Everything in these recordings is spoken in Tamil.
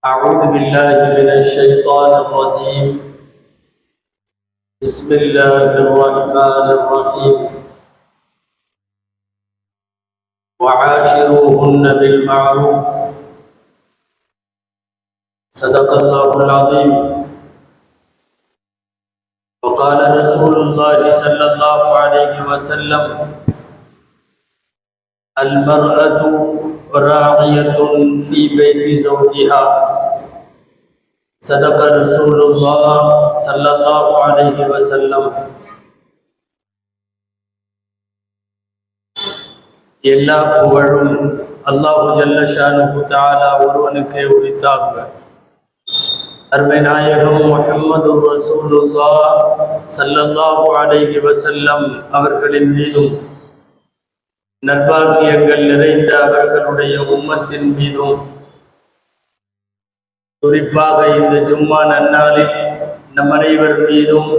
أعوذ بالله من الشيطان الرجيم. بسم الله الرحمن الرحيم. وعاشروهن بالمعروف. صدق الله العظيم. وقال رسول الله صلى الله عليه وسلم: المرأة راعية في بيت زوجها. صدق رسول الله صلى الله عليه وسلم. எல்லா புகழும் அல்லாஹு ஜல்ல ஷானுஹு தஆலா ஒருவனுக்கே உரித்தாக. அருமை நாயகம் முஹம்மது ரசூலுல்லாஹ் ஸல்லல்லாஹு அலைஹி வஸல்லம் அவர்களின் மீதும் நற்பாக்கியங்கள் நிறைந்த அவர்களுடைய உம்மத்தின் மீதும் குறிப்பாக இந்த ஜும்மா நன்னாளில் நம் அனைவர் மீதும்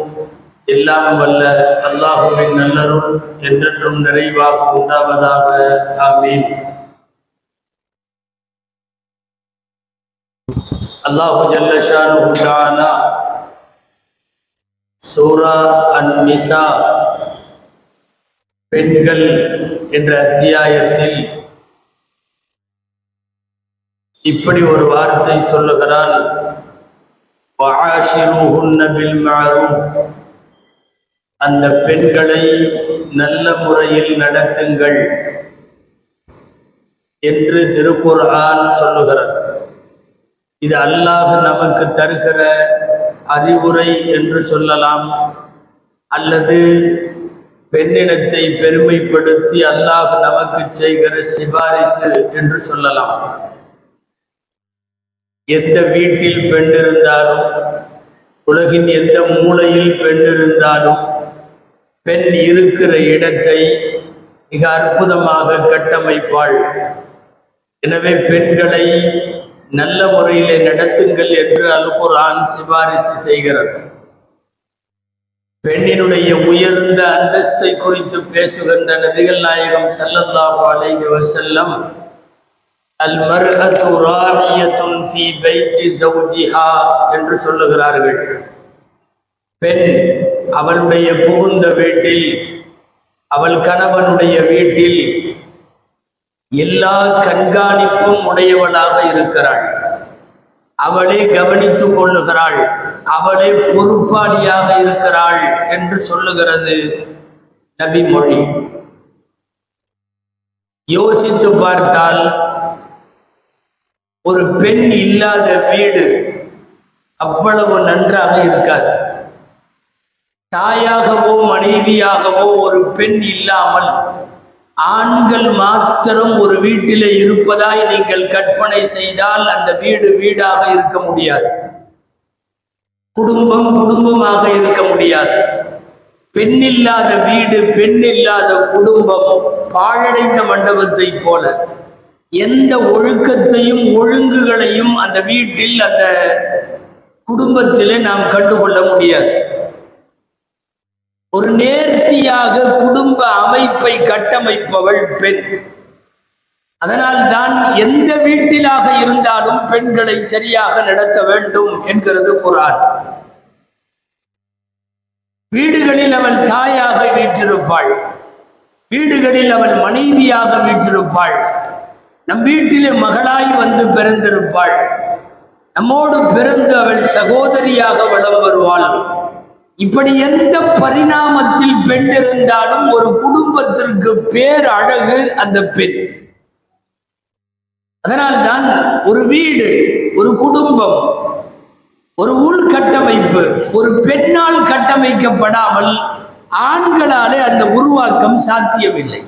எல்லாம் வல்ல அல்லாஹுவின் நல்லருள் என்றென்றும் நிறைவாக உண்டாவதாக. ஆமீன். அல்லாஹு ஜல்ல ஷானுஹு தஆலா சூரா அன்-நிசா பெண்கள் என்ற அத்தியாயத்தில் இப்படி ஒரு வார்த்தை சொல்லுகிறான்: வஆஷிருஹுன்ன பில் மஅரூஃப். அந்த பெண்களை நல்ல முறையில் நடத்துங்கள் என்று திருக்குர்ஆன் சொல்லுகிறது. இது அல்லாஹ் நமக்கு தருகிற அறிவுரை என்று சொல்லலாம், அல்லது பெண்ணினத்தை பெருமைப்படுத்தி அல்லாஹ் நமக்கு செய்கிற சிபாரிசு என்று சொல்லலாம். எந்த வீட்டில் பெண் இருந்தாலும், உலகின் எந்த மூலையில் பெண் இருந்தாலும், பெண் இருக்கிற இடத்தை மிக அற்புதமாக கட்டமைப்பாள். எனவே பெண்களை நல்ல முறையிலே நடத்துங்கள் என்று அல் குர்ஆன் சிபாரிசு செய்கிறது. பெண்ணினுடைய உயர்ந்த அந்தஸ்தை குறித்து பேசுகின்ற நபிகள் நாயகம் ஸல்லல்லாஹு அலைஹி வஸல்லம் அல் மர்அத்து ராஇயத்துன் ஃபீ பைத்தி ஜௌஜிஹா என்று சொல்லுகிறார்கள். பெண் அவளுடைய புகுந்த வீட்டில், அவள் கணவனுடைய வீட்டில் எல்லா கண்காணிப்பும் உடையவளாக இருக்கிறாள். அவளே கவனித்துக் கொள்ளுகிறாள், அவளே பொறுப்பாளியாக இருக்கிறாள் என்று சொல்லுகிறது நபி மொழி. யோசித்து பார்த்தால் ஒரு பெண் இல்லாத வீடு அவ்வளவு நன்றாக இருக்காது. தாயாகவோ மனைவியாகவோ ஒரு பெண் இல்லாமல் ஆண்கள் மாத்திரம் ஒரு வீட்டிலே இருப்பதாய் நீங்கள் கற்பனை செய்தால் அந்த வீடு வீடாக இருக்க முடியாது, குடும்பம் குடும்பமாக இருக்க முடியாது. பெண்ணில்லாத வீடு, பெண்ணில்லாத குடும்பம் பாழடைந்த மண்டபத்தை போல. எந்த ஒழுக்கத்தையும் ஒழுங்குகளையும் அந்த வீட்டில், அந்த குடும்பத்திலே நாம் கண்டுகொள்ள முடியாது. ஒரு நேர்த்தியாக குடும்ப அமைப்பை கட்டமைப்பவள் பெண். அதனால் தான் எந்த வீட்டிலாக இருந்தாலும் பெண்களை சரியாக நடத்த வேண்டும் என்கிறது குர்ஆன். வீடுகளில் அவள் தாயாக வீற்றிருப்பாள், வீடுகளில் அவள் மனைவியாக வீற்றிருப்பாள், நம் வீட்டிலே மகளாய் வந்து பிறந்திருப்பாள், நம்மோடு பிறந்து அவள் சகோதரியாக வலம் வருவாள். இப்படி எந்த பரிணாமத்தில் பெண் இருந்தாலும் ஒரு குடும்பத்திற்கு பேர் அழகு அந்த பெண். அதனால்தான் ஒரு வீடு, ஒரு குடும்பம், ஒரு உள்கட்டமைப்பு ஒரு பெண்ணால் கட்டமைக்கப்படாமல் ஆண்களாலே அந்த உருவாக்கம் சாத்தியமில்லை.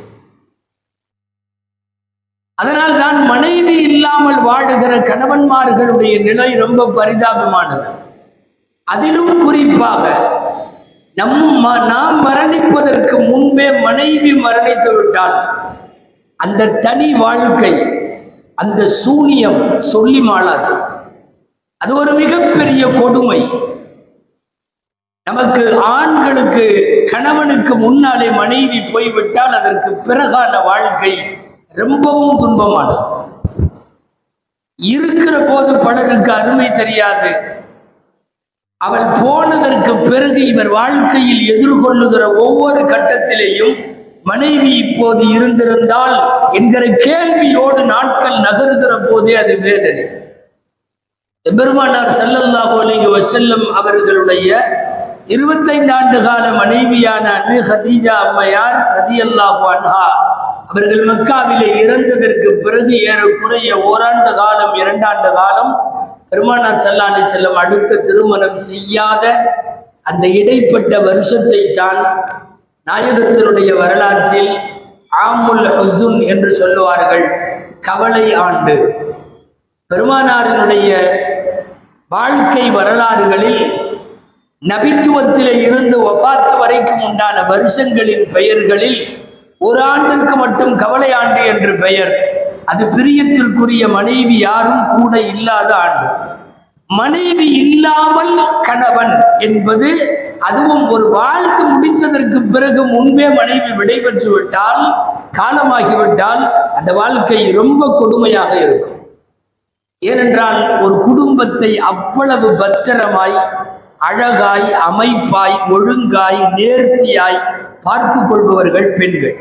அதனால்தான் மனைவி இல்லாமல் வாழுகிற கணவன்மார்களுடைய நிலை ரொம்ப பரிதாபமானது. அதிலும் குறிப்பாக நாம் மரணிப்பதற்கு முன்பே மனைவி மரணித்து விட்டால் அந்த தனி வாழ்க்கை, அந்த சூனியம் சொல்லி மாளாது. அது ஒரு மிகப்பெரிய கொடுமை. நமக்கு ஆண்களுக்கு கணவனுக்கு முன்னாலே மனைவி போய்விட்டால் அதற்கு பிறகான வாழ்க்கை ரொம்பவும் துன்பமானது. இருக்கிற போது பலருக்கு அருமை தெரியாது. அவள் போனதற்கு பிறகு இவர் வாழ்க்கையில் எதிர்கொள்ளுகிற ஒவ்வொரு கட்டத்திலேயும் மனைவி இப்போது இருந்திருந்தால் என்கிற கேள்வியோடு நாட்கள் நகர்கிற போதே அது வேதனை. பெருமானார் ஸல்லல்லாஹு அலைஹி வஸல்லம் அவர்களுடைய 25 ஆண்டு கால மனைவியான அன்னை ஹதீஜா அம்மையார் ரலியல்லாஹு அன்ஹா அவர்கள் மக்காவிலே இறந்ததற்கு பிறகு ஏறக்குறைய ஓராண்டு காலம் 2 ஆண்டு காலம் பெருமானார் ஸல்லல்லாஹு அலைஹி வஸல்லம் அடுத்த திருமணம் செய்யாத அந்த இடைப்பட்ட வருஷத்தை தான் நாயகத்தினுடைய வரலாற்றில் ஆமுல் ஹுஸுன் என்று சொல்லுவார்கள், கவலை ஆண்டு. பெருமானாரினுடைய வாழ்க்கை வரலாறுகளில் நபித்துவத்திலே இருந்து வஃபாத் வரைக்கும் உண்டான வருஷங்களின் பெயர்களில் ஒரு ஆண்டிற்கு மட்டும் கவலை ஆண்டு என்று பெயர். அது பிரியத்திற்குரிய மனைவி யாரும் கூட இல்லாத ஆண்டு. மனைவி இல்லாமல் கணவன் என்பது அதுவும் ஒரு வாழ்க்கை முடித்ததற்கு பிறகு முன்பே மனைவி விடைபெற்று விட்டால், காலமாகிவிட்டால் அந்த வாழ்க்கை ரொம்ப கொடுமையாக இருக்கும். ஏனென்றால் ஒரு குடும்பத்தை அவ்வளவு பத்திரமாய், அழகாய், அமைப்பாய், ஒழுங்காய், நேர்த்தியாய் பார்த்து கொள்பவர்கள் பெண்கள்.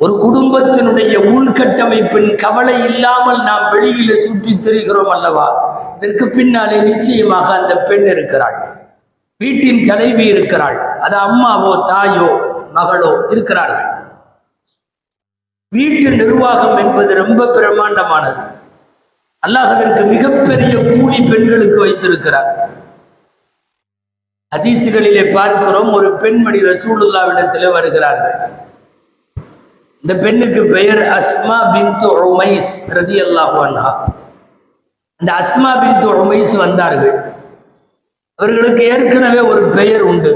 ஒரு குடும்பத்தினுடைய உள்கட்டமைப்பின் கவலை இல்லாமல் நாம் வெளியில சுற்றி திரிகிறோம் அல்லவா? இதற்கு பின்னாலே நிச்சயமாக அந்த பெண் இருக்கிறாள், வீட்டின் தலைவி இருக்கிறாள், அது அம்மாவோ தாயோ மகளோ இருக்கிறார்கள். வீட்டு நிர்வாகம் என்பது ரொம்ப பிரமாண்டமானது. அல்லாஹ் அதற்கு மிகப்பெரிய கூலி பெண்களுக்கு வைத்திருக்கிறார். ஹதீசுகளிலே பார்க்கிறோம், ஒரு பெண்மணி ரசூலுல்லாஹ்விடத்திலே வருகிறார்கள். இந்த பெண்ணுக்கு பெயர் அஸ்மா பின்த் உமைஸ் ரலியல்லாஹு அன்ஹா. அந்த அஸ்மா பின்த் உமைஸ் வந்தார்கள். அவர்களுக்கு ஏற்கனவே ஒரு பெயர் உண்டு.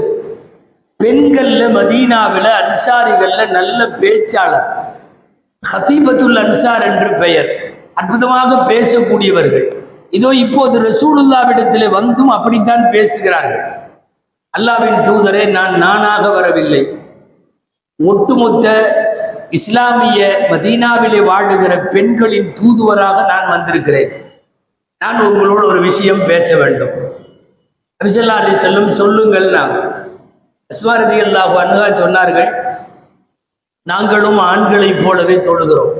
பெண்கள்ல மதீனாவில் அன்சாரிகள்ல நல்ல பேச்சாளர், ஹதீபத்துல் அன்சார் என்று பெயர். அற்புதமாக பேசக்கூடியவர்கள். இதோ இப்போது ரசூலுல்லாஹ்விடத்திலே வந்தும் அப்படித்தான் பேசுகிறார்கள். அல்லாஹ்வின் தூதரே, நான் நானாக வரவில்லை, ஒட்டுமொத்த இஸ்லாமிய மதீனாவிலே வாழுகிற பெண்களின் தூதுவராக நான் வந்திருக்கிறேன். நான் உங்களோடு ஒரு விஷயம் பேச வேண்டும். நபி ஸல்லல்லாஹு அலைஹி வஸல்லம் சொல்லுங்கள். அஸ்மா ரலியல்லாஹு அன்ஹா சொன்னார்கள், நாங்களும் ஆண்களைப் போலவே தொழுகிறோம்,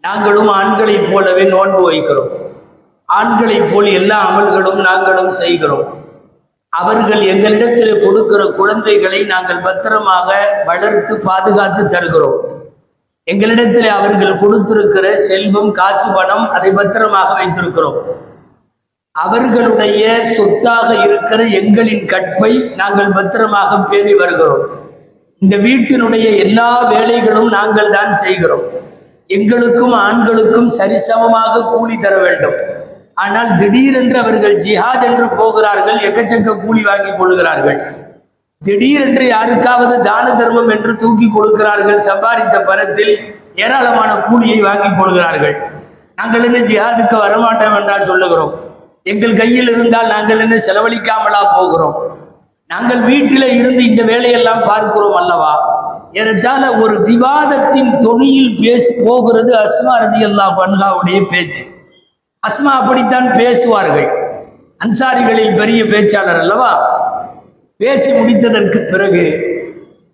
நாங்களும் ஆண்களைப் போலவே நோன்பு வைக்கிறோம், ஆண்களைப் போல் எல்லா அமல்களும் நாங்களும் செய்கிறோம். அவர்கள் எங்களிடத்தில் கொடுக்கிற குழந்தைகளை நாங்கள் பத்திரமாக வளர்த்து பாதுகாத்து தருகிறோம். எங்களிடத்தில் அவர்கள் கொடுத்திருக்கிற செல்வம், காசு, பணம், அதை பத்திரமாக வைத்திருக்கிறோம். அவர்களுடைய சொத்தாக இருக்கிற எங்களின் கற்பை நாங்கள் பத்திரமாக பேணி வருகிறோம். இந்த வீட்டினுடைய எல்லா வேலைகளும் நாங்கள் தான் செய்கிறோம். எங்களுக்கும் ஆண்களுக்கும் சரிசமமாக கூலி தர வேண்டும். ஆனால் திடீரென்று அவர்கள் ஜிஹாத் என்று போகிறார்கள், எக்கச்சக்க கூலி வாங்கி கொள்கிறார்கள். திடீரென்று யாருக்காவது தான தர்மம் என்று தூக்கி கொடுக்கிறார்கள். சம்பாதித்த பணத்தில் ஏராளமான கூலியை வாங்கி கொள்கிறார்கள். நாங்கள் என்ன ஜிஹாதுக்கு வரமாட்டோம் என்றால் சொல்லுகிறோம். எங்கள் கையில் இருந்தால் நாங்கள் என்ன செலவழிக்காமலா போகிறோம்? நாங்கள் வீட்டில இருந்து இந்த வேலையெல்லாம் பார்க்கிறோம் அல்லவா? ஏறத்தாழ ஒரு விவாதத்தின் தொனியில் போகிறது அஸ்மா ரலியல்லாஹு அன்ஹாவுடைய பேச்சு. அஸ்மா அப்படித்தான் பேசுவார்கள். அன்சாரிகளில் பெரிய பேச்சாளர் அல்லவா? பேசி முடித்ததற்கு பிறகு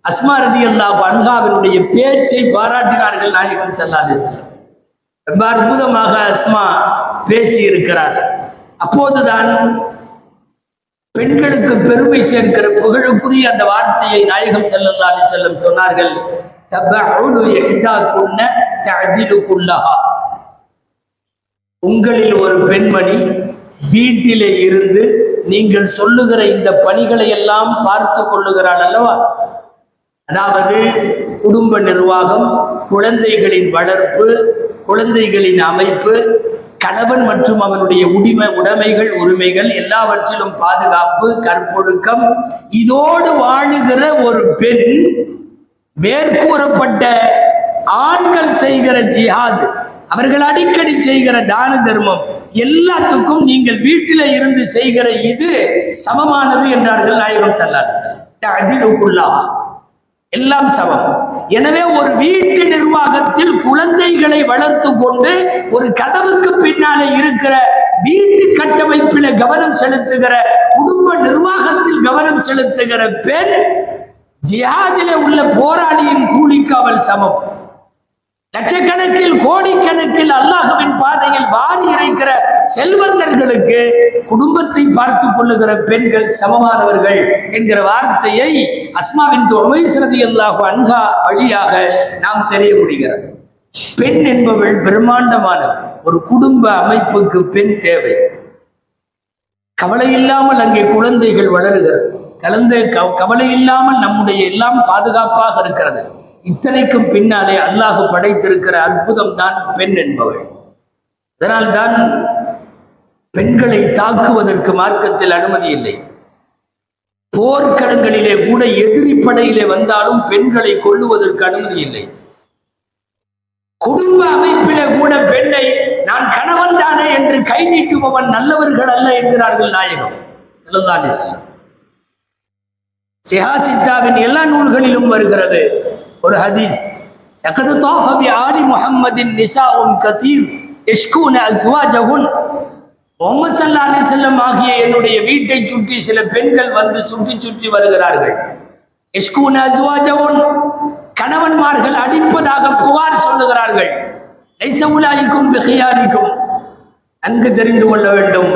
அஸ்மா ரலியல்லாஹு அன்ஹாவினுடைய பேச்சை பாராட்டினார்கள் நாயகம் ஸல்லல்லாஹு அலைஹி வஸல்லம். ரொம்ப அற்புதமாக அஸ்மா பேசி இருக்கிறார். அப்போதுதான் பெண்களுக்கு பெருமை சேர்க்கிற புகழுக்குரிய அந்த வார்த்தையை நாயகம் ஸல்லல்லாஹு அலைஹி வஸல்லம் சொன்னார்கள், தபஉலு இஹ்தாகுன்ன தஅதிலுகுல்லஹா. உங்களில் ஒரு பெண்மணி வீட்டிலே இருந்து நீங்கள் சொல்லுகிற இந்த பணிகளை எல்லாம் பார்த்து கொள்ளுகிறாள் அல்லவா? அதாவது குடும்ப நிர்வாகம், குழந்தைகளின் வளர்ப்பு, குழந்தைகளின் அமைப்பு, கணவன் மற்றும் அவனுடைய உடைமைகள், உரிமைகள் எல்லாவற்றிலும் பாதுகாப்பு, கற்பொழுக்கம், இதோடு வாழுகிற ஒரு பெண் மேற்கூறப்பட்ட ஆண்கள் செய்கிற ஜிஹாத், அவர்கள் அடிக்கடி செய்கிற தான தர்மம் எல்லாத்துக்கும் நீங்கள் வீட்டில இருந்து செய்கிற இது சமமானது என்றார்கள் நாயகம் ஸல்லல்லாஹு அலைஹி வஸல்லம். எல்லாம் சமம். எனவே ஒரு வீட்டு நிர்வாகத்தில் குழந்தைகளை வளர்த்து கொண்டு ஒரு கதவுக்கு பின்னாலே இருக்கிற வீட்டு கட்டமைப்பில் கவனம் செலுத்துகிற, குடும்ப நிர்வாகத்தில் கவனம் செலுத்துகிற பெண் ஜிஹாதிலே உள்ள போராளியின் கூலிக்கு அவள் சமம். லட்சக்கணக்கில் கோடிக்கணக்கில் அல்லாஹ்வின் பாதையில் வாரி இறைக்கிற செல்வந்தர்களுக்கு குடும்பத்தை பார்த்துக் கொள்ளுகிற பெண்கள் சமமானவர்கள் என்கிற வார்த்தையை அஸ்மா பின்த் உமைஸ் ரலியல்லாஹு அன்ஹா வழியாக நாம் தெரிய முடிகிறது. பெண் என்பவள் பிரம்மாண்டமான ஒரு குடும்ப அமைப்புக்கு பெண் தேவை. கவலை இல்லாமல் அங்கே குழந்தைகள் வளருகிறது. கவலை இல்லாமல் நம்முடைய எல்லாம் பாதுகாப்பாக இருக்கிறது. இத்தனைக்கும் பின்னாலே அல்லாஹ் படைத்திருக்கிற அற்புதம் தான் பெண் என்பவள். அதனால்தான் பெண்களை தாக்குவதற்கு மார்க்கத்தில் அனுமதி இல்லை. போர்க்களங்களிலே கூட எதிரி படையிலே வந்தாலும் பெண்களை கொல்லுவதற்கு அனுமதி இல்லை. குடும்ப அமைப்பிலே கூட பெண்ணை நான் கணவன் தானே என்று கை நீட்டுபவன் நல்லவர்கள் அல்ல என்கிறார்கள் நாயகம் ஸல்லல்லாஹு அலைஹி வஸல்லம். சிஹாசித்தாவின் எல்லா நூல்களிலும் வருகிறது ஒரு ஹதீஸ். லகத் தாஃப பி ஆலி முஹம்மதின் நிசாஉன் கதீர் யஷ்கூன அஸ்வாஜஹுன். முஹம்மது ஸல்லல்லாஹு அலைஹி வஸல்லம் ஆகிய என்னுடைய வீட்டை சுற்றி சில பெண்கள் வந்து சுற்றி சுற்றி வருகிறார்கள். யஷ்கூன அஸ்வாஜஹுன், கணவன்மார்கள் அடிப்பதாக புகார் சொல்லுகிறார்கள். லைஸ உலாயிக்கும் பிகியாரிக்கும், நன்கு தெரிந்து கொள்ள வேண்டும்,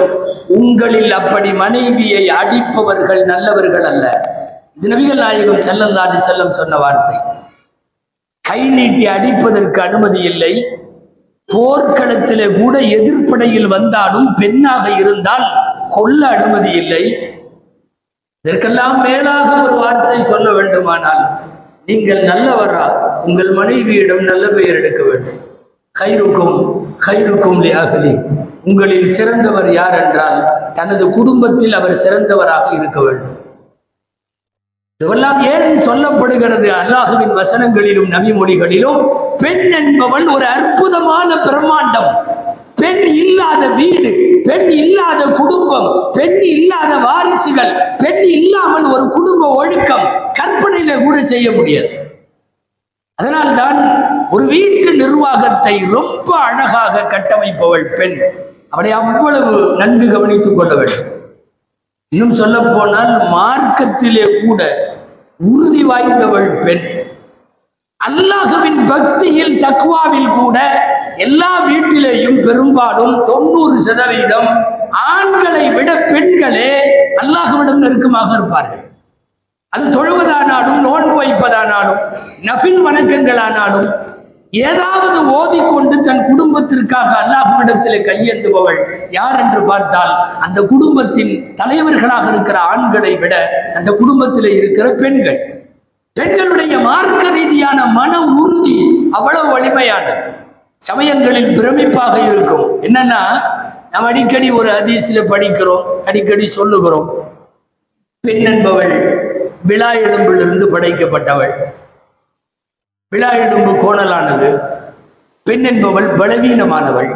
உங்களில் அப்படி மனைவியை அடிப்பவர்கள் நல்லவர்கள் அல்ல. இது நபிகள் நாயகம் ஸல்லல்லாஹு அலைஹி வஸல்லம் சொன்ன வார்த்தை. கை நீட்டி அடிப்பதற்கு அனுமதி இல்லை. போர்க்களத்திலே கூட எதிர்ப்படையில் வந்தாலும் பெண்ணாக இருந்தால் கொல்ல அனுமதி இல்லை. இதற்கெல்லாம் மேலாக ஒரு வார்த்தை சொல்ல வேண்டுமானால், நீங்கள் நல்லவரா, உங்கள் மனைவியிடம் நல்ல பெயர் எடுக்க வேண்டும். கைருக்கும் கைருக்கும் லிஅஹ்லி, உங்களில் சிறந்தவர் யார் என்றால் தனது குடும்பத்தில் அவர் சிறந்தவராக இருக்க வேண்டும். இதெல்லாம் ஏன் சொல்லப்படுகிறது? அல்லாஹ்வின் வசனங்களிலும் நபி மொழிகளிலும் பெண் என்பவள் ஒரு அற்புதமான பிரம்மாண்டம். பெண் இல்லாத வீடு, பெண் இல்லாத குடும்பம், பெண் இல்லாத வாரிசுகள், பெண் இல்லாமல் ஒரு குடும்ப ஒழுக்கம் கற்பனையில கூட செய்ய முடியாது. அதனால்தான் ஒரு வீட்டு நிர்வாகத்தை ரொம்ப அழகாக கட்டமைப்பவள் பெண். அவளை அவ்வளவு நன்கு கவனித்துக் கொள்ள வேண்டும். இன்னும் சொல்ல போனால் மார்க்கத்திலே கூட உறுதி வாய்ந்தவள் பெண். அல்லாஹ்வின் பக்தியில் தக்வாவில் கூட எல்லா வீட்டிலேயும் பெரும்பாலும் 90% ஆண்களை விட பெண்களே அல்லாஹ்விடம் நெருக்கமாக இருப்பார்கள். அது தொழுவதானாலும், நோன்பு வைப்பதானாலும், நஃபில் வணக்கங்களானாலும், ஏதாவது ஓதிக்கொண்டு தன் குடும்பத்திற்காக அல்லாஹ்விடத்திலே கையேந்துபவள் யார் என்று பார்த்தால் அந்த குடும்பத்தின் தலைவர்களாக இருக்கிற ஆண்களை விட அந்த குடும்பத்தில் இருக்கிற பெண்கள். பெண்களுடைய மார்க்க ரீதியான மன உறுதி அவ்வளவு வலிமையானது. சமயங்களில் பிரமிப்பாக இருக்கும். என்னன்னா, நாம் அடிக்கடி ஒரு ஹதீஸில் படிக்கிறோம், அடிக்கடி சொல்லுகிறோம், பெண் என்பவள் விழா எலும்பிலிருந்து படைக்கப்பட்டவள். விழா எலும்பு கோணலானது. பெண் என்பவள் பலவீனமானவள்.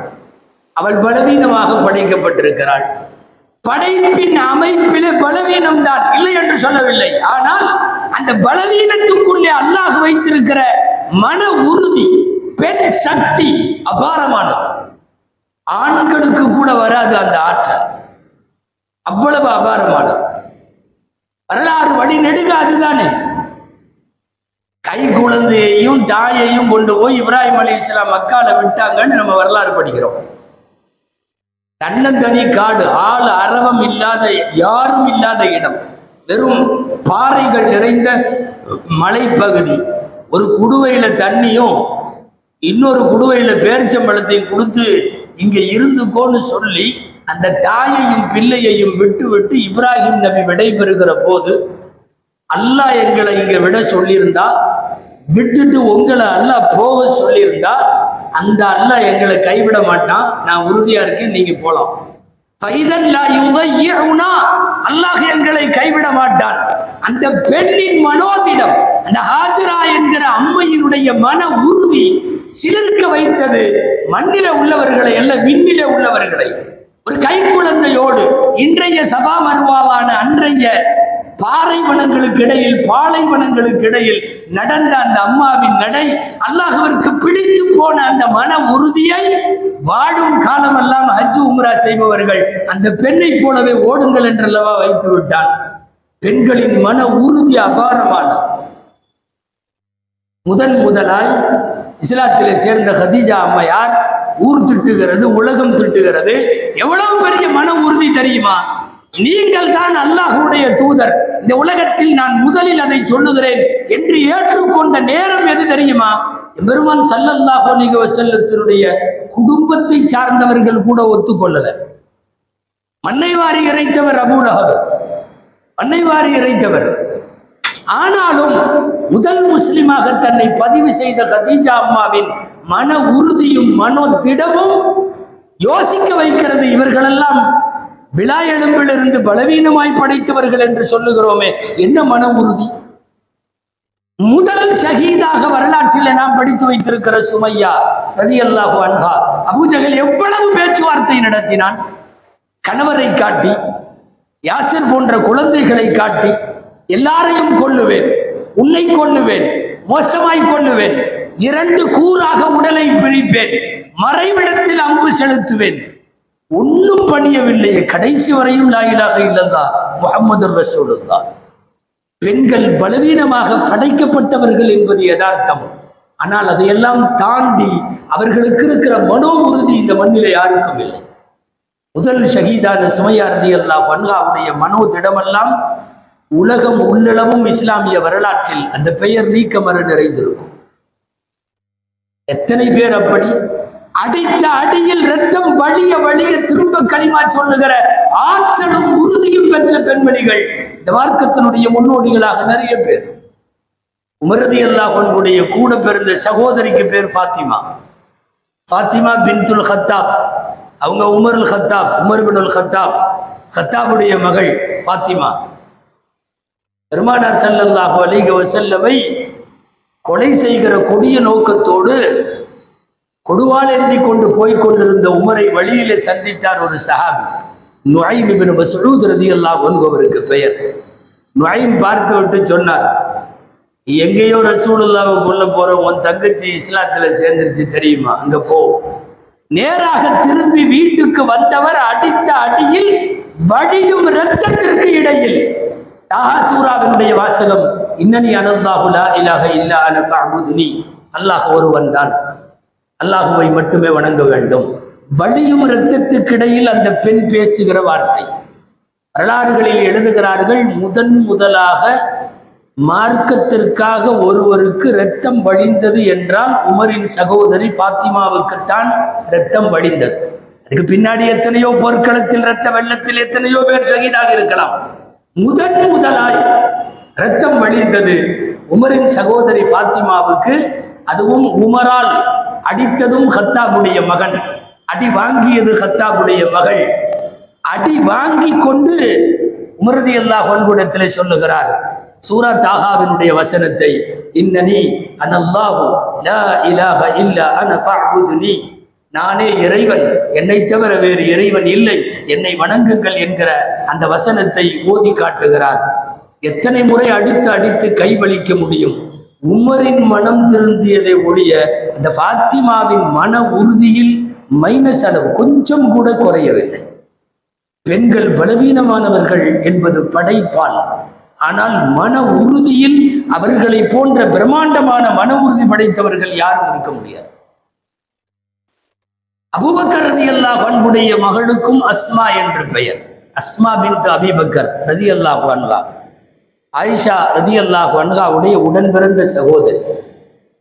அவள் பலவீனமாக படைக்கப்பட்டிருக்கிறாள். படைப்பின் அமைப்பிலே பலவீனம் தான் இல்லை என்று சொல்லவில்லை. ஆனால் அந்த பலவீனத்துக்குள்ளே அல்லாஹ் வைத்திருக்கிற மன உறுதி, பெண் சக்தி அபாரமானது. ஆண்களுக்கு கூட வராது அந்த ஆற்றல், அவ்வளவு அபாரமானது. வரலாறு வழி நெடுக அதுதானே. கை குழந்தையையும் தாயையும் கொண்டு போய் இப்ராஹிம் அலைஹிஸ்ஸலாம் மக்கால விட்டாங்கன்னு நம்ம வரலாறு படிக்கிறோம். தன்னந்தனி காடு, ஆள் அரவம் இல்லாத, யாரும் இல்லாத இடம், வெறும் பாறைகள் நிறைந்த மலைப்பகுதி. ஒரு குடுவையில தண்ணியும் இன்னொரு குடுவையில பேரிச்சம்பழத்தையும் கொடுத்து இங்க இருந்துக்கோன்னு சொல்லி அந்த தாயையும் பிள்ளையையும் விட்டு விட்டு இப்ராஹிம் நபி விடைபெறுகிற போது, அல்லாஹ் எங்களை இங்க விட சொல்லியிருந்தா, விட்டுட்டு உங்களை அல்லாஹ் போக சொல்லியிருந்தா, அந்த அல்லாஹ் எங்களை கைவிட மாட்டான், நான் உறுதியா இருக்கேன், நீங்க போலாம். அல்லாஹ் எங்களை கைவிட மாட்டான். அந்த பெண்ணின் மனோதிடம், அந்த ஹாஜரா என்கிற அம்மையினுடைய மன உறுதி சிலிர்க்க வைத்தது மண்ணில உள்ளவர்களை அல்ல, விண்ணில உள்ளவர்களை. ஒரு கை குழந்தையோடு இன்றைய சபா மர்வாவான அன்றைய பாறைவனங்களுக்கு இடையில் பாலைவனங்களுக்கு இடையில் நடந்த அந்த அம்மாவின் நடை, அல்லாஹ்விற்கு பிடித்து போன அந்த மன உறுதியை வாடும் காலமெல்லாம் ஹஜ் உம்ரா செய்பவர்கள் அந்த பெண்ணை போலவே ஓடுங்கள் என்றல்லவா வைத்து விட்டான். பெண்களின் மன உறுதி அபாரமான. முதலாய் இஸ்லாத்திலே சேர்ந்த கதீஜா அம்மையார் ஊர் திட்டுகிறது, உலகம் திட்டுகிறது. எவ்வளவு பெரிய மன உறுதி தெரியுமா? நீங்கள் தான் அல்லாஹ்வுடைய தூதர், இந்த உலகத்தில் நான் முதலில் அதை சொல்லுகிறேன் என்று ஏற்றுக்கொண்ட நேரம் எது தெரியுமா? பெருமான் ஸல்லல்லாஹு அலைஹி வஸல்லத்தினுடைய குடும்பத்தை சார்ந்தவர்கள் கூட ஒத்துக்கொள்ளல. மண்ணை வாரி இறைத்தவர் அபூ லஹப், மண்ணை வாரி இறைத்தவர். ஆனாலும் முதல் முஸ்லிமாக தன்னை பதிவு செய்த கதீஜா அம்மாவின் மன உறுதியும் மனோ திடமும் யோசிக்க வைக்கிறது. இவர்களெல்லாம் விழா எலும்பிலிருந்து பலவீனமாய் படைத்தவர்கள் என்று சொல்லுகிறோமே, என்ன மன உறுதி! முதல் ஷஹீதாக வரலாற்றில் நாம் படித்து வைத்திருக்கிற சுமையா ரலியல்லாஹு அன்ஹா, அபூஜஹல் எவ்வளவு பேச்சுவார்த்தை நடத்தினான். கணவரை காட்டி, யாசிர் போன்ற குழந்தைகளை காட்டி, எல்லாரையும் கொல்லுவேன், உன்னை கொல்லுவேன், மோசமாய் கொல்லுவேன், 2 கூறாக உடலை பிரிப்பேன், மறைவிடத்தில் அம்பு செலுத்துவேன். ஒன்றும் பணியவில்லையே. கடைசி வரையும் லா இலாஹ இல்லல்லாஹ் முஹம்மதுர் ரசூலுல்லாஹ். பெண்கள் பலவீனமாக படைக்கப்பட்டவர்கள் என்பது யதார்த்தம். ஆனால் அதையெல்லாம் தாண்டி அவர்களுக்கு இருக்கிற மனோ உறுதி இந்த மண்ணிலே யாருக்கும் இல்லை. முதல் ஷஹீதான சுமையா ரலியல்லாஹு அன்ஹாவுடைய மனோ திடமெல்லாம் உலகம் உள்ளளவும் இஸ்லாமிய வரலாற்றில் அந்த பெயர் நீக்கமர நிறைந்திருக்கும். எத்தனை பேர் அப்படி அடித்த அடியில் ரத்தம் வழிய வழிய திரும்ப களிமா சொல்லுகிற ஆற்றலும் உறுதியும் பெற்ற பெண்மணிகள் இந்த மார்க்கத்தினுடைய முன்னோடிகளாக நிறைய பேர். உமர் ரலியல்லாஹு அன்ஹுடைய கூட பிறந்த சகோதரிக்கு பேர் ஃபாத்திமா, ஃபாத்திமா பின்துல் கத்தாப். அவங்க உமருல் கத்தாப், உமர் பினுல் கத்தாப், கத்தாபுடைய மகள் ஃபாத்திமா. பெருமானார் ஸல்லல்லாஹு அலைஹி வஸல்லமை கொலை செய்கிற கொடிய நோக்கத்தோடு கொடுவாள் ஏந்தி கொண்டு போய்க் கொண்டிருந்த உமரை வழியிலே சந்தித்தார் ஒரு சஹாபி, நுஐம் இப்னு மஸ்ஊத் ரலியல்லாஹு அன்ஹு அவருக்கு பெயர். நுஐம் பார்த்து விட்டு சொன்னார், எங்கேயோ ரசூலுல்லாஹ்வை கொல்ல போற உன் தங்கச்சி இஸ்லாத்துல சேர்ந்துருச்சு தெரியுமா, அங்க போ. நேராக திரும்பி வீட்டுக்கு வந்தவர் அடித்த அடியில் வடியும் இரத்தத்திற்கு இடையில் தாஹா சூராவினுடைய வாசகம், இன்னனி அனல்லாஹு லா இலாஹ இல்லா அன ஃபஅபுதுனி, அல்லாஹ் ஒருவன் தான், அல்லாஹுவை மட்டுமே வணங்க வேண்டும். வடியும் இரத்தத்துக்கு இடையில் அந்த பெண் பேசுகிற வார்த்தை. வரலாறுகளில் எழுதுகிறார்கள், முதலாக மார்க்கத்திற்காக ஒருவருக்கு இரத்தம் வழிந்தது என்றால் உமரின் சகோதரி பாத்திமாவுக்குத்தான் இரத்தம் வழிந்தது. அதுக்கு பின்னாடி எத்தனையோ போர்க்களத்தில் இரத்த வெள்ளத்தில் எத்தனையோ பேர் ஷஹீதாக இருக்கலாம். முதலாய் இரத்தம் வழிந்தது உமரின் சகோதரி பாத்திமாவுக்கு. அதுவும் உமரால் அடித்ததும் கத்தாபுடைய மகன், அடி வாங்கியது கத்தாபுடைய மகள். அடி வாங்கி கொண்டு உமர் ரலியல்லாஹு அன்ஹு இடத்திலே சொல்லுகிறார் சூரா தாஹாவினுடைய வசனத்தை, இன்னனி அனல்லாஹு லா இலாஹ இல்லா அன ஃபஅபுதுனி, நானே இறைவன், என்னை தவிர வேறு இறைவன் இல்லை, என்னை வணங்குங்கள் என்கிற அந்த வசனத்தை ஓதி காட்டுகிறார். எத்தனை முறை அடித்து அடித்து கைவலிக்க முடியும்? உமரின் மனம் திருந்தியதை ஒழிய அந்த பாத்திமாவின் மன உறுதியில் மைனஸ் அளவு கொஞ்சம் கூட குறையவில்லை. பெண்கள் பலவீனமானவர்கள் என்பது படைப்பால், ஆனால் மன உறுதியில் அவர்களை போன்ற பிரம்மாண்டமான மன உறுதி படைத்தவர்கள் யாரும் இருக்க முடியாது. அபூபக்கர் ரலியல்லாஹு அன்ஹுடைய மகளுக்கும் அஸ்மா என்று பெயர். அஸ்மா பின்த் அபீ பக்கர் ரலியல்லாஹு அன்ஹா, ஆயிஷா ரலியல்லாஹு அன்ஹாவுடைய உடன் பிறந்த சகோதரி.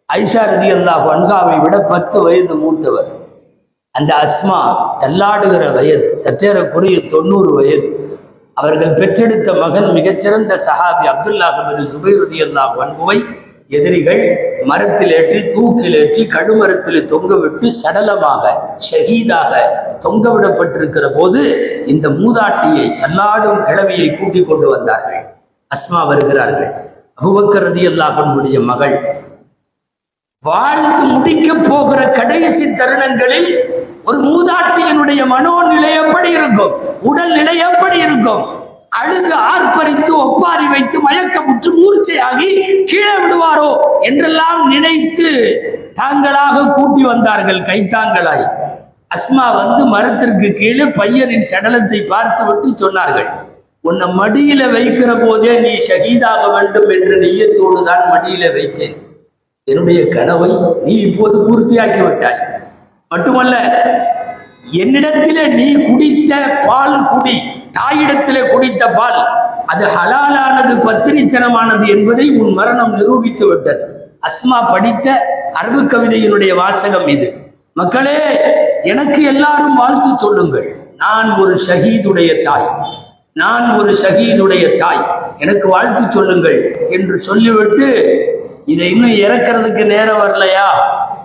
ஆயிஷா ரலியல்லாஹு அன்ஹாவை விட 10 வயது மூத்தவர். அந்த அஸ்மா தள்ளாடுகிற வயது, சற்றேறக்குறைய 90 வயது. அவர்கள் பெற்றெடுத்த மகன் மிகச்சிறந்த சஹாபி அப்துல்லாஹ் இப்னு ஸுபைர் ரலியல்லாஹு அன்ஹுவை எதிரிகள் மரத்தில் ஏற்றி தூக்கில் ஏற்றி கடுமரத்தில் தொங்கவிட்டு சடலமாக ஷஹீதாக தொங்கவிடப்பட்டிருக்கிற போது இந்த மூதாட்டியை, தள்ளாடும் கிழவியை கூட்டிக் கொண்டு வந்தார்கள். அஸ்மா வருகிறார்கள். அபூபக்கர் ரலியல்லாஹு அன்ஹுடைய மகள். வாழ்ந்து முடிக்க போகிற கடைசி தருணங்களில் ஒரு மூதாட்டியினுடைய மனோநிலை எப்படி இருக்கும், உடல் நிலை எப்படி இருக்கும்? அழுது ஆர்ப்பரித்து ஒப்பாரி வைத்து மயக்கமுற்று மூர்ச்சையாகி கீழே விடுவாரோ என்றெல்லாம் நினைத்து தாங்களாக கூட்டி வந்தார்கள் கைத்தாங்களாய். அஸ்மா வந்து மரத்திற்கு கீழே பையனின் சடலத்தை பார்த்துவிட்டு சொன்னார்கள், உன்னை மடியில வைக்கிற போதே நீ ஷஹீதாக வேண்டும் என்ற நெய்யத்தோடு தான் மடியில வைத்தேன். என்னுடைய கனவை நீ இப்போது பூர்த்தியாக்கி விட்டாய். மட்டுமல்ல, என்னிடத்திலே நீ குடித்த பால் குடி, தாயிடத்திலே குடித்த பால் அது ஹலாலானது, பத்தினித்தனமானது என்பதை உன் மரணம் நிரூபித்து விட்டது. அஸ்மா படித்த அரபு கவிதையினுடைய வாசகம் இது. மக்களே, எனக்கு எல்லாரும் வாழ்த்து சொல்லுங்கள். நான் ஒரு ஷஹீதுடைய தாய், நான் ஒரு ஷஹீதுடைய தாய், எனக்கு வாழ்த்து சொல்லுங்கள் என்று சொல்லிவிட்டு, இதை இன்னும் இறக்கிறதுக்கு நேரம் வரலையா,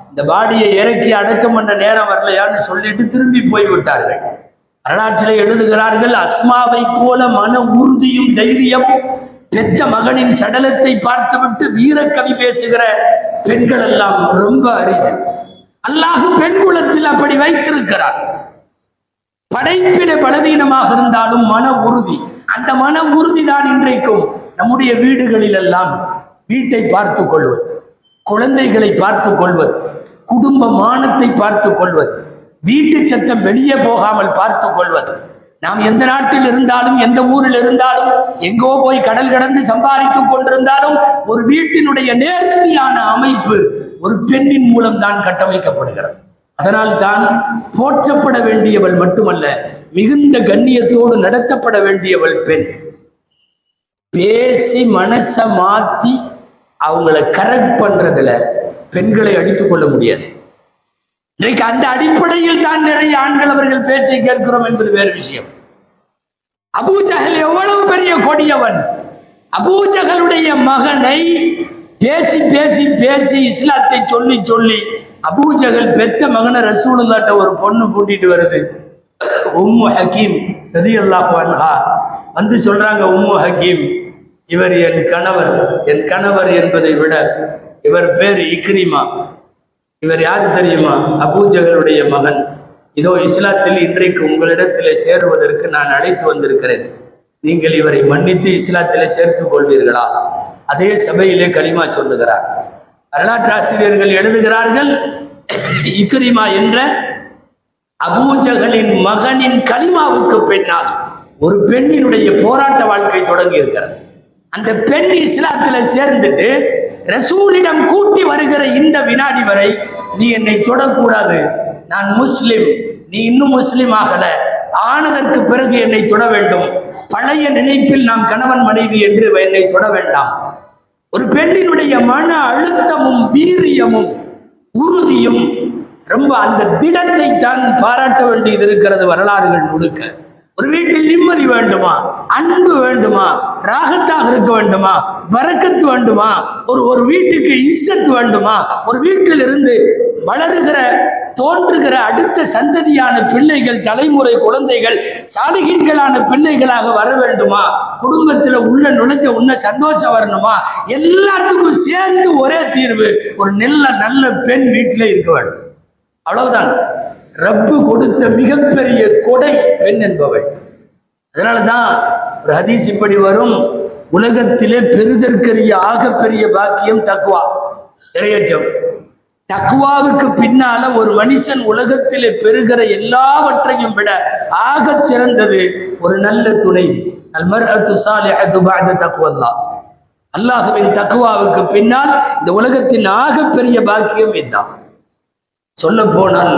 இந்த பாடியை இறக்கி அடக்கம் பண்ண நேரம் வரலையான்னு சொல்லிட்டு திரும்பி போய்விட்டார்கள். வரலாற்றிலே எழுதுகிறார்கள், அஸ்மாவை போல மன உறுதியும் தைரியமும் பெற்ற மகனின் சடலத்தை பார்த்துவிட்டு வீரக்கவி பேசுகிற பெண்கள் எல்லாம் ரொம்ப அரிது. அல்லாஹ் பெண் குலத்தில் அப்படி வைத்திருக்கிறார். படைப்பிட பலவீனமாக இருந்தாலும் மன உறுதி, அந்த மன உறுதி தான் இன்றைக்கும் நம்முடைய வீடுகளில் எல்லாம் வீட்டை பார்த்துக் கொள்வது, குழந்தைகளை பார்த்துக் கொள்வது, குடும்ப மானத்தை பார்த்துக் கொள்வது, வீட்டு சத்தம் வெளியே போகாமல் பார்த்துக் கொள்வது. நாம் எந்த நாட்டில் இருந்தாலும், எந்த ஊரில் இருந்தாலும், எங்கோ போய் கடல் கடந்து சம்பாதித்துக் கொண்டிருந்தாலும் ஒரு வீட்டினுடைய நேர்த்தியான அமைப்பு ஒரு பெண்ணின் மூலம் தான் கட்டமைக்கப்படுகிறது. அதனால் தான் போற்றப்பட வேண்டியவள் மட்டுமல்ல, மிகுந்த கண்ணியத்தோடு நடத்தப்பட வேண்டியவள் பெண். பேசி மனச மாத்தி அவங்கள கரெக்ட் பண்றதுல பெண்களை அடித்துக் கொள்ள முடியாது. இன்றைக்கு அந்த அடிப்படையில் தான் நிறைய ஆண்கள் அவர்கள் பேச்சை கேட்கிறோம் என்பது வேறு விஷயம். அபூஜஹல் எவ்வளவு பெரிய கொடியவன்! அபூஜஹலுடைய மகனை பேசி பேசி பேசி இஸ்லாத்தை சொல்லி சொல்லி அபூஜஹல் பெற்ற மகனை ரசூலுல்லாஹ்ட்ட ஒரு பொண்ணு கூட்டிட்டு வருது. உம்மு ஹக்கீம் ரலியல்லாஹு அன்ஹா வந்து சொல்றாங்க, உம்மு ஹக்கீம், இவர் என் கணவர். என் கணவர் என்பதை விட இவர் பேர் இக்ரிமா. இவர் யாரு தெரியுமா? அபூஜஹலுடைய மகன். இதோ இஸ்லாத்தில் இன்றைக்கு உங்களிடத்திலே சேருவதற்கு நான் அழைத்து வந்திருக்கிறேன். நீங்கள் இவரை மன்னித்து இஸ்லாத்திலே சேர்த்துக் கொள்வீர்களா? அதே சபையிலே கலிமா சொல்லுகிறார். வரலாற்று ஆசிரியர்கள் எழுதுகிறார்கள், இக்ரிமா என்ற அபூஜஹலின் மகனின் கலிமாவுக்கு பின்னால் ஒரு பெண்ணினுடைய போராட்ட வாழ்க்கை தொடங்கி இருக்கிறது. அந்த பெண் இஸ்லாத்திலே சேர்ந்துட்டு ரசூலிடம் கூட்டி வருகிற இந்த வினாடி வரை, நீ என்னை தொடக்கூடாது, நான் முஸ்லிம், நீ இன்னும் முஸ்லிம் ஆகல, ஆனதற்கு பிறகு என்னை தொட வேண்டும், பழைய நினைப்பில் நாம் கணவன் மனைவி என்று என்னை தொட வேண்டாம். ஒரு பெண்ணினுடைய மன அழுத்தமும் வீரியமும் உறுதியும் ரொம்ப அந்த திடத்தை தான் பாராட்ட வேண்டியது இருக்கிறது. வரலாறுகள் முழுக்க ஒரு வீட்டில் நிம்மதி வேண்டுமா, அன்பு வேண்டுமா, ராகத்தாக இருக்க வேண்டுமா, பரக்கத்து வேண்டுமா, ஒரு வீட்டுக்கு இஸ்ஸத் வேண்டுமா, ஒரு வீட்டில் இருந்து வளருகிற தோன்றுகிற அடுத்த சந்ததியான பிள்ளைகள், தலைமுறை குழந்தைகள் சாலிஹீன்களான பிள்ளைகளாக வர வேண்டுமா, குடும்பத்தில் உள்ள நுழைஞ்ச உன்ன சந்தோஷம் வரணுமா, எல்லாத்துக்கும் சேர்ந்து ஒரே தீர்வு, ஒரு நல்ல பெண் வீட்டிலே இருக்க வேண்டும். அவ்வளவுதான். ரப்பு கொடுத்த மிகப்பெரிய கொடை பெண் என்பவள். அதனாலதான் ஒரு ஹதீஸ் இப்படி வரும், உலகத்திலே பெருதற்கரிய ஆகப்பெரிய பாக்கியம் தக்வா, இறையச்சம். தக்வாவுக்கு பின்னால ஒரு மனுஷன் உலகத்திலே பெறுகிற எல்லாவற்றையும் விட ஆக சிறந்தது ஒரு நல்ல துணை. அல்மர்அத்து ஸாலிஹத்து பஅத தக்வல்லாஹ். அல்லாஹ்வின் தக்வாவுக்கு பின்னால் இந்த உலகத்தின் ஆகப்பெரிய பாக்கியம் இதுதான். சொல்ல போனால்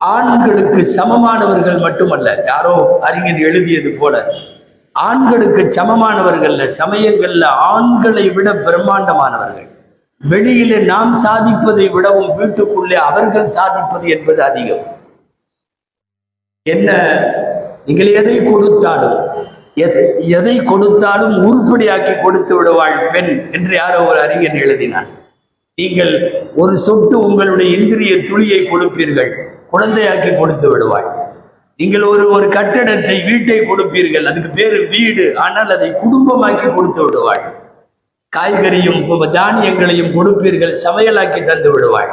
ஆண்களுக்கு சமமானவர்கள் மட்டுமல்ல, யாரோ அறிஞர் எழுதியது போல, ஆண்களுக்கு சமமானவர்கள் சமயங்கள்ல ஆண்களை விட பிரம்மாண்டமானவர்கள். வெளியிலே நாம் சாதிப்பதை விடவும் வீட்டுக்குள்ளே அவர்கள் சாதிப்பது என்பது அதிகம். என்ன, நீங்கள் எதை கொடுத்தாலும் உருப்படியாக்கி கொடுத்து விடுவாள் பெண் என்று யாரோ ஒரு அறிஞர் எழுதினார். நீங்கள் ஒரு சொட்டு உங்களுடைய இந்திரிய துளியை கொடுப்பீர்கள், குழந்தையாக்கி கொடுத்து விடுவாள். நீங்கள் ஒரு கட்டடத்தை, வீட்டை கொடுப்பீர்கள், அதுக்கு பேரு வீடு, ஆனால் அதை குடும்பமாக்கி கொடுத்து விடுவாள். காய்கறியும் தானியங்களையும் கொடுப்பீர்கள், சமையலாக்கி தந்து விடுவாள்.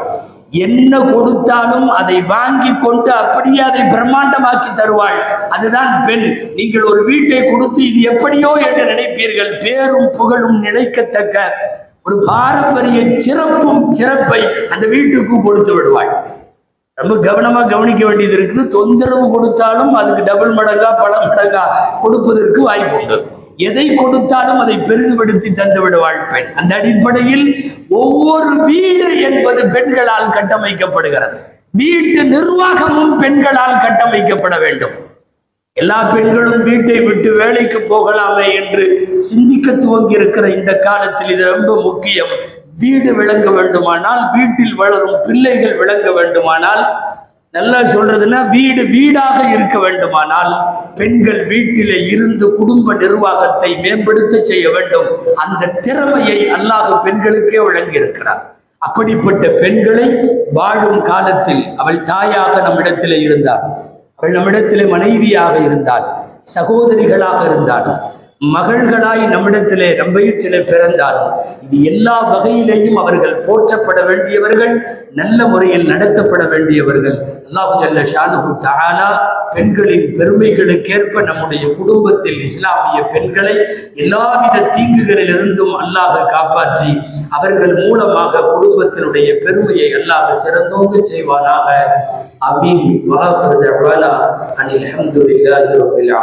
என்ன கொடுத்தாலும் அதை வாங்கி கொண்டு அப்படியே அதை பிரம்மாண்டமாக்கி தருவாள். அதுதான் பெண். நீங்கள் ஒரு வீட்டை கொடுத்து இது எப்படியோ என்று நினைப்பீர்கள். பேரும் புகழும் நினைக்கத்தக்க ஒரு பாரம்பரிய சிறப்பை அந்த வீட்டுக்கு கொடுத்து விடுவாள். ரொம்ப கவனமா கவனிக்க வேண்டியது இருக்குது. தொந்தரவு கொடுத்தாலும் அதுக்கு டபுள் மடங்கா பல மடங்கா கொடுப்பதற்கு வாய்ப்பு உண்டு. எதை கொடுத்தாலும் அதை பெரிதுபடுத்தி தந்து விடுவாள் பெண். அந்த அடிப்படையில் ஒவ்வொரு வீடு என்பது பெண்களால் கட்டமைக்கப்படுகிறது. வீட்டு நிர்வாகமும் பெண்களால் கட்டமைக்கப்பட வேண்டும். எல்லா பெண்களும் வீட்டை விட்டு வேலைக்கு போகலாமே என்று சிந்திக்க துவங்கி இருக்கிற இந்த காலத்தில் இது ரொம்ப முக்கியம். வீடு விளங்க வேண்டுமானால், வீட்டில் வளரும் பிள்ளைகள் விளங்க வேண்டுமானால், நல்லா சொல்றதுன்னா வீடு வீடாக இருக்க வேண்டுமானால் பெண்கள் வீட்டிலே இருந்து குடும்ப நிர்வாகத்தை மேம்படுத்த செய்ய வேண்டும். அந்த திறமையை அல்லாஹ் பெண்களுக்கே வழங்கி இருக்கிறார். அப்படிப்பட்ட பெண்களை வாழும் காலத்தில் அவள் தாயாக நம்மிடத்திலே இருந்தாள், அவள் நம்மிடத்திலே மனைவியாக இருந்தாள், சகோதரிகளாக இருந்தாள், மகள்களாய் நம்மிடத்திலே நம்பயிற்றிலே பிறந்தார்கள். இது எல்லா வகையிலேயும் அவர்கள் போற்றப்பட வேண்டியவர்கள், நல்ல முறையில் நடத்தப்பட வேண்டியவர்கள். அல்லாஹ் ஜல்ல ஷானுஹு தஆலா பெண்களின் பெருமைகளுக்கேற்ப நம்முடைய குடும்பத்தில் இஸ்லாமிய பெண்களை எல்லாவித தீங்குகளிலிருந்தும் அல்லாஹ் காப்பாற்றி அவர்கள் மூலமாக குடும்பத்தினுடைய பெருமையை அல்லாஹ் சிறந்தோங்க செய்வானாக. ஆமீன். வஆகிரு தஅவானா அனில் ஹம்துலில்லாஹி ரப்பில் ஆலமீன்.